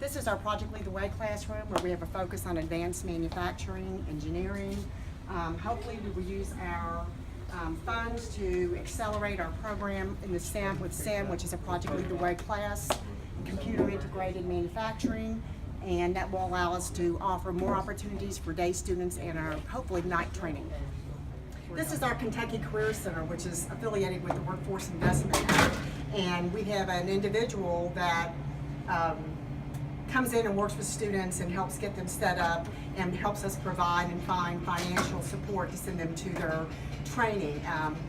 This is our Project Lead the Way classroom where we have a focus on advanced manufacturing, engineering. Hopefully we will use our funds to accelerate our program in the STEM with STEM, which is a Project Lead the Way class, computer integrated manufacturing, and that will allow us to offer more opportunities for day students and our hopefully night training. This is our Kentucky Career Center, which is affiliated with the Workforce Investment Act, and we have an individual that comes in and works with students and helps get them set up and helps us provide and find financial support to send them to their training.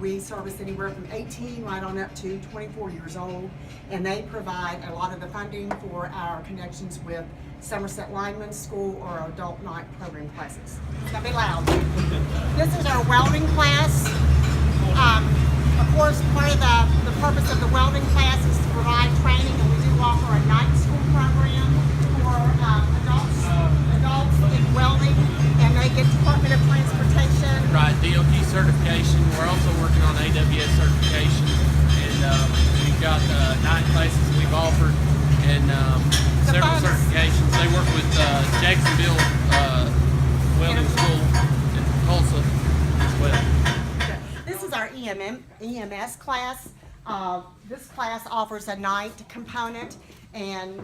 We service anywhere from 18 right on up to 24 years old, and they provide a lot of the funding for our connections with Somerset Lineman School or our adult night program classes. It's gonna be loud. This is our welding class. Of course, part of the purpose of the welding class is to provide training, and we do offer a night school program for adults in welding, and they get Department of Transportation. Right, DOT certification. We're also working on AWS certification, and we've got night classes we've offered, and several certifications. They work with Jacksonville Welding School in Tulsa as well. This is our EMS class. This class offers a night component, and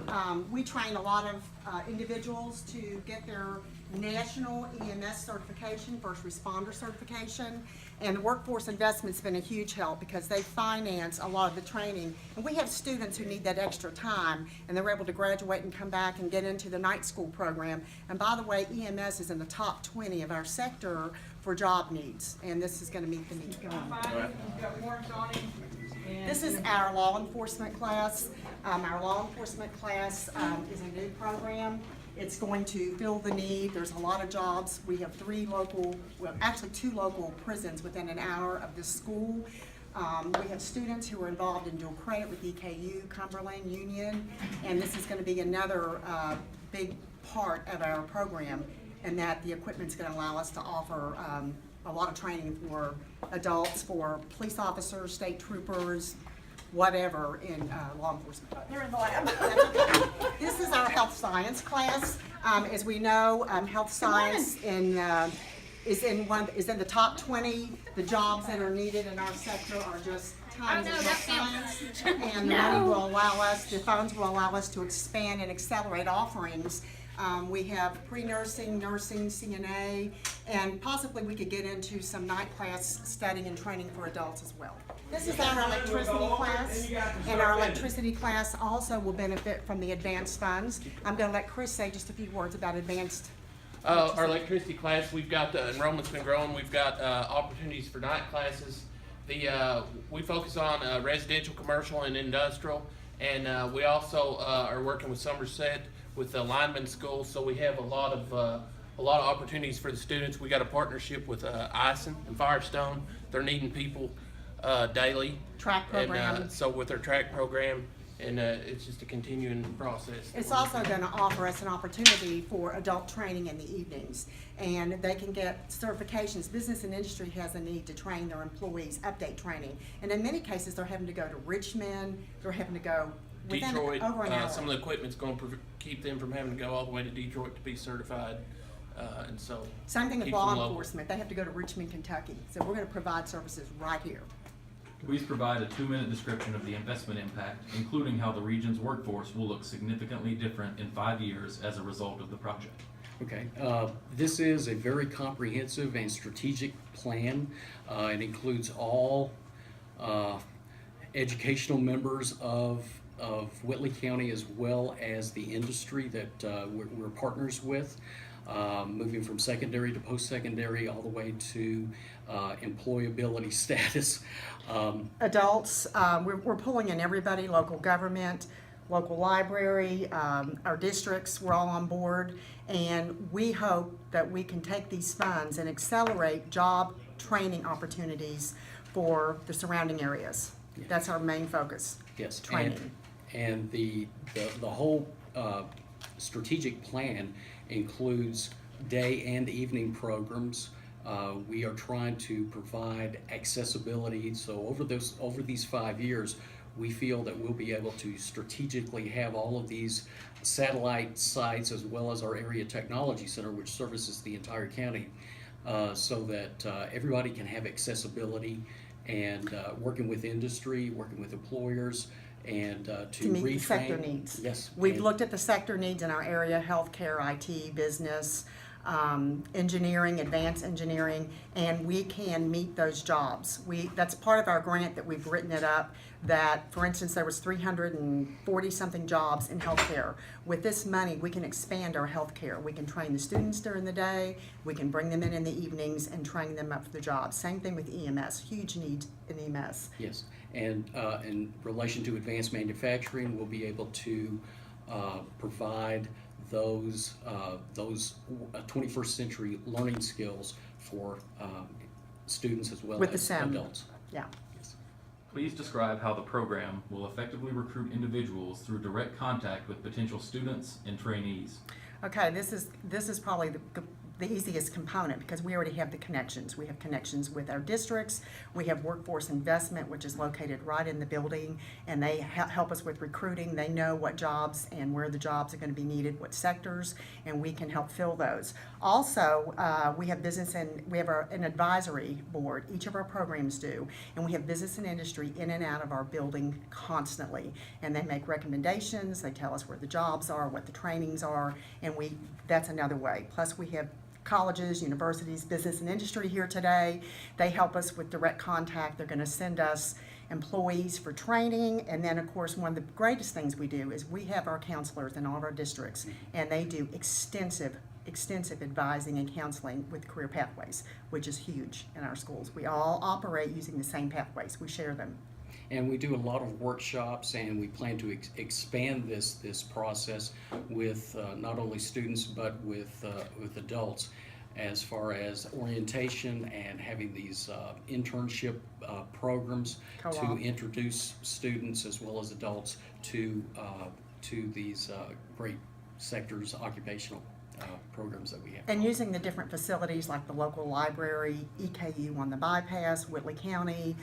we train a lot of individuals to get their national EMS certification, first responder certification, and the Workforce Investment's been a huge help because they finance a lot of the training, and we have students who need that extra time, and they're able to graduate and come back and get into the night school program. And by the way, EMS is in the top 20 of our sector for job needs, and this is going to meet the needs going. This is our law enforcement class. Our law enforcement class is a new program. It's going to fill the need. There's a lot of jobs. We have actually two local prisons within an hour of this school. We have students who are involved in dual credit with EKU, Cumberland, Union, and this is going to be another big part of our program, and that the equipment's going to allow us to offer a lot of training for adults, for police officers, state troopers, whatever in law enforcement. They're in the lab. That's okay. This is our health science class. As we know, health science is in the top 20. The jobs that are needed in our sector are just tons of health science, and the money will allow us, the funds will allow us to expand and accelerate offerings. We have pre-nursing, nursing, CNA, and possibly we could get into some night class studying and training for adults as well. This is our electricity class, and our electricity class also will benefit from the advanced funds. I'm going to let Chris say just a few words about advanced. Our electricity class, we've got the enrollment's been growing. We've got opportunities for night classes. We focus on residential, commercial, and industrial, and we also are working with Somerset with the lineman school, so we have a lot of opportunities for the students. We got a partnership with Ison and Firestone. They're needing people daily. Track program. And so with their track program, and it's just a continuing process. It's also going to offer us an opportunity for adult training in the evenings, and they can get certifications. Business and industry has a need to train their employees, update training, and in many cases they're having to go to Richmond, they're having to go Detroit, over an hour. some of the equipment's going to keep them from having to go all the way to Detroit to be certified, and so. Same thing with law enforcement. They have to go to Richmond, Kentucky. So we're going to provide services right here. Please provide a 2-minute description of the investment impact, including how the region's workforce will look significantly different in 5 years as a result of the project. Okay, this is a very comprehensive and strategic plan. It includes all educational members of Whitley County as well as the industry that we're partners with, moving from secondary to post-secondary all the way to employability status. Adults, we're pulling in everybody, local government, local library, our districts, we're all on board, and we hope that we can take these funds and accelerate job training opportunities for the surrounding areas. Yeah. That's our main focus. Yes, Training. and the whole strategic plan includes day and evening programs. We are trying to provide accessibility. So over these 5 years, we feel that we'll be able to strategically have all of these satellite sites as well as our area technology center, which services the entire county, so that everybody can have accessibility, and working with industry, working with employers, and to meet the retrain. sector needs. Yes. We've and- looked at the sector needs in our area: healthcare, IT, business, engineering, advanced engineering, and we can meet those jobs. That's part of our grant that we've written it up, that, for instance, there was 340-something jobs in healthcare. With this money, we can expand our healthcare. We can train the students during the day, we can bring them in the evenings and train them up for the jobs. Same thing with EMS, huge need in EMS. Yes, and in relation to advanced manufacturing, we'll be able to provide those 21st century learning skills for students as well With the as STEM. adults. Yeah. Yes. Please describe how the program will effectively recruit individuals through direct contact with potential students and trainees. Okay, this is probably the easiest component, because we already have the connections. We have connections with our districts. We have workforce investment, which is located right in the building, and they help us with recruiting. They know what jobs and where the jobs are going to be needed, what sectors, and we can help fill those. Also, we have business, and we have an advisory board. Each of our programs do, and we have business and industry in and out of our building constantly, and they make recommendations. They tell us where the jobs are, what the trainings are, and that's another way. Plus, we have colleges, universities, business and industry here today. They help us with direct contact. They're going to send us employees for training. And then, of course, one of the greatest things we do is we have our counselors in all of our districts, and they do extensive advising and counseling with career pathways, which is huge in our schools. We all operate using the same pathways. We share them. And we do a lot of workshops, and we plan to expand this process with not only students but with adults, as far as orientation and having these internship programs to Co-op. introduce students as well as adults to these great sectors, occupational programs that we have. And using the different facilities like the local library, EKU on the bypass, Whitley County,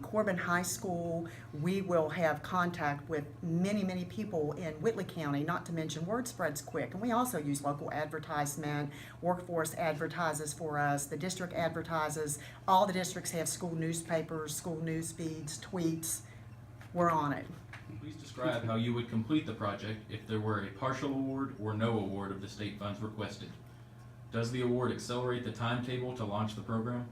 Corbin High School, we will have contact with many people in Whitley County, not to mention word spreads quick. And we also use local advertisement. Workforce advertises for us, the district advertises, all the districts have school newspapers, school news feeds, tweets. We're on it. Please describe how you would complete the project if there were a partial award or no award of the state funds requested. Does the award accelerate the timetable to launch the program?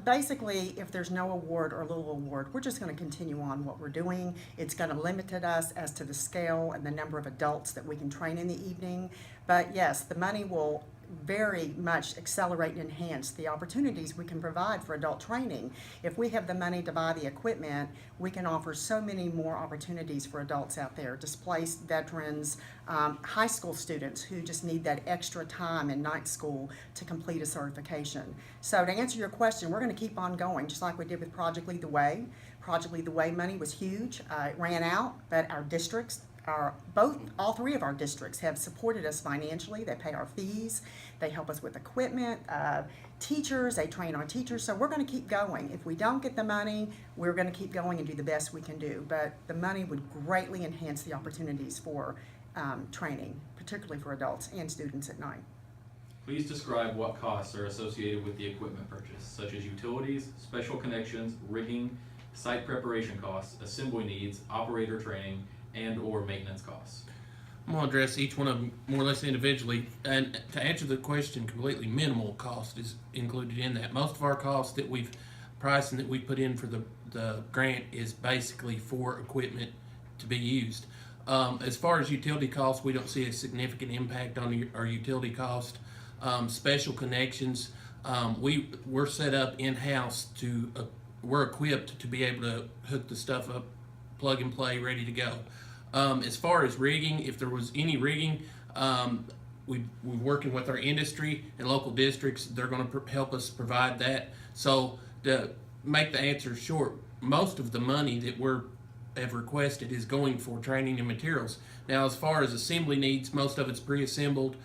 Basically, if there's no award or little award, we're just going to continue on what we're doing. It's going to limit us as to the scale and the number of adults that we can train in the evening. But yes, the money will very much accelerate and enhance the opportunities we can provide for adult training. If we have the money to buy the equipment, we can offer so many more opportunities for adults out there, displaced veterans, high school students who just need that extra time in night school to complete a certification. So to answer your question, we're going to keep on going, just like we did with Project Lead the Way. Project Lead the Way money was huge. It ran out, but our districts, all three of our districts have supported us financially. They pay our fees, they help us with equipment, teachers, they train our teachers, so we're going to keep going. If we don't get the money, we're going to keep going and do the best we can do, but the money would greatly enhance the opportunities for training, particularly for adults and students at night. Please describe what costs are associated with the equipment purchase, such as utilities, special connections, rigging, site preparation costs, assembly needs, operator training, and/or maintenance costs. I'm going to address each one of them more or less individually. And to answer the question completely, minimal cost is included in that. Most of our costs that we've priced and that we put in for the grant is basically for equipment to be used. As far as utility costs, we don't see a significant impact on our utility cost. Special connections, we're set up in-house we're equipped to be able to hook the stuff up, plug and play, ready to go. As far as rigging, if there was any rigging, we're working with our industry and local districts. They're going to help us provide that. So to make the answer short, most of the money that have requested is going for training and materials. Now, as far as assembly needs, most of it's pre-assembled.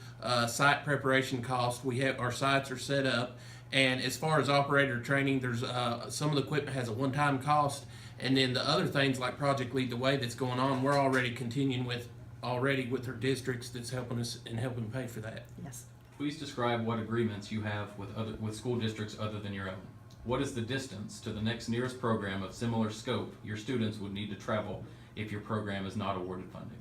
Site preparation cost, our sites are set up. And as far as operator training, there's some of the equipment has a one-time cost, And then the other things like Project Lead the Way that's going on, we're already continuing with our districts that's helping us and helping pay for that. Yes. Please describe what agreements you have with school districts other than your own. What is the distance to the next nearest program of similar scope your students would need to travel if your program is not awarded funding?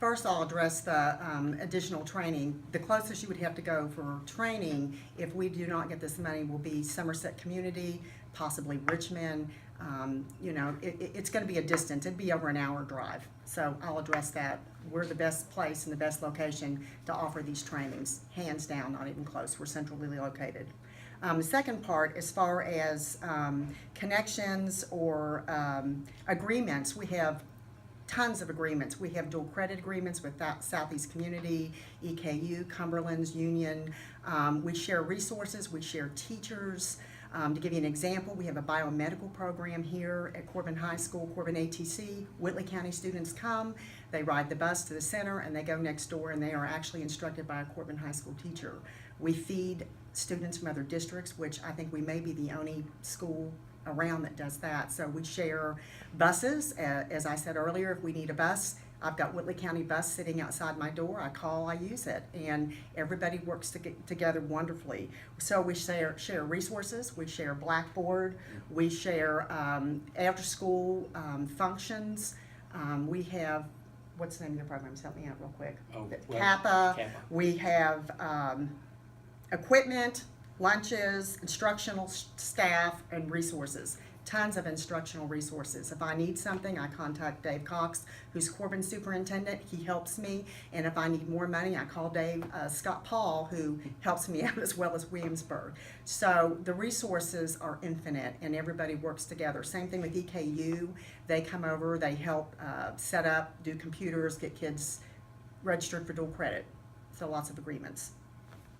First, I'll address the additional training. The closest you would have to go for training, if we do not get this money, will be Somerset Community, possibly Richmond. You know, it's going to be a distance. It'd be over an hour drive. So I'll address that. We're the best place and the best location to offer these trainings, hands down, not even close. We're centrally located. The second part, as far as connections or agreements, we have tons of agreements. We have dual credit agreements with Southeast Community, EKU, Cumberland's, Union. We share resources, we share teachers. To give you an example, we have a biomedical program here at Corbin High School, Corbin ATC. Whitley County students come, they ride the bus to the center, and they go next door, and they are actually instructed by a Corbin High School teacher. We feed students from other districts, which I think we may be the only school around that does that. So we share buses. As I said earlier, if we need a bus, I've got Whitley County bus sitting outside my door. I call, I use it, and everybody works together wonderfully. So we share resources, we share Blackboard, we share after-school functions. We have, what's the name of the programs? Help me out real quick. Kappa. We have equipment, lunches, instructional staff, and resources. Tons of instructional resources. If I need something, I contact Dave Cox, who's Corbin superintendent. He helps me. And if I need more money, I call Scott Paul, who helps me out, as well as Williamsburg. So the resources are infinite, and everybody works together. Same thing with EKU. They come over, they help set up, do computers, get kids registered for dual credit. So lots of agreements.